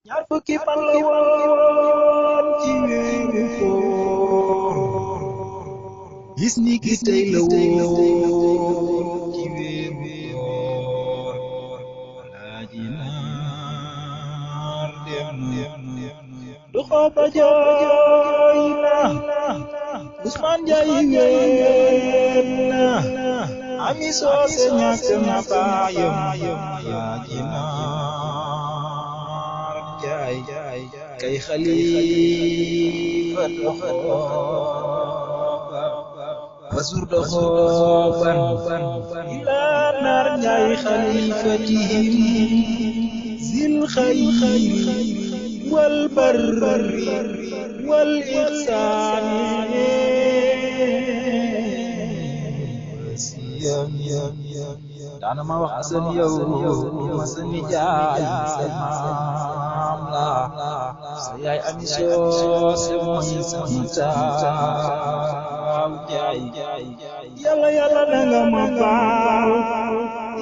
ñaar fukki fan la woon ci weeru koor bis ni ki tey la woon ci weeru koor Alaaji Naar dem du xooba jooy na Usmaan Njaay wéet na Ami Soose ñàkk na baayam Alaaji Naar Njaay kay xalifa doxooba wasur doxooban ilaa Naar Njaay xalifatihim zil xayri wal barri wal ihsaani daana ma wax asan yow ma sa nijaay sa maam la sa yaay Ami Soose mooy sama taaw jaay yàlla yàlla na nga ma baal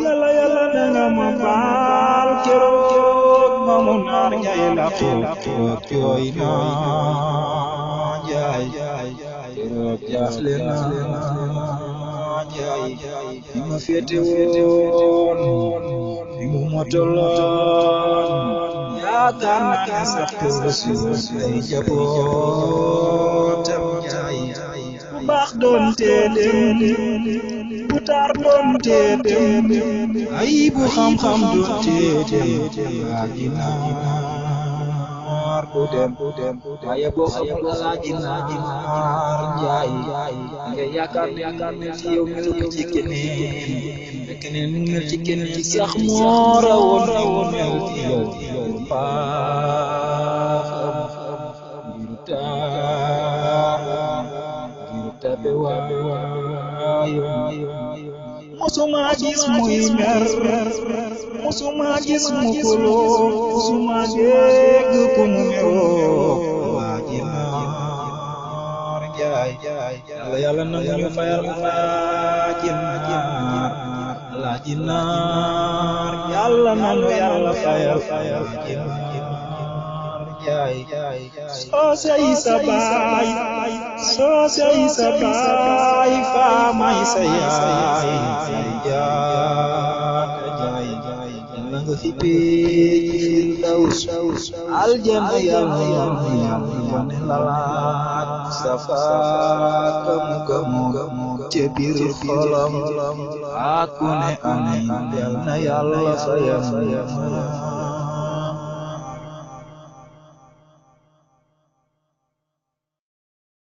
yàlla yàlla na nga ma baal keroog Maamu Naar Njaay la ko jooy na jaay keroog jaaxle na jaay bi ma féete woon bi mu motoloon yaakaar naa ne sax ko si ay jabootam jaay bu baax doon teetem bu taar doon teetem ay bu xam-xam doon teetem Alaaji Naar du dem waaye boo xamul Alaaji Naar Njaay nga yaakaar ne ci yow melu ko ci keneen mel ci keneen ci sax moo rawoon ni mu mel ci yow baaxam ngir tabe waayam musuma gis muy mer musuma gis mu xuloo musuma dégg ku mu meroo Alaaji Naar Njaay yàlla nangu ñu fayal Alaaji Naar Alaaji Naar yàlla nangu yàlla fayal Alaaji Naar Njaay Soose yi sa baay Soose yi sa baay Faamay sa yaay yàlla nga fi pee ci Firdaws aljana yàlla ne lalaaj safaat kamu ca biir xolam ak ku ne amiin yal na yàlla fayal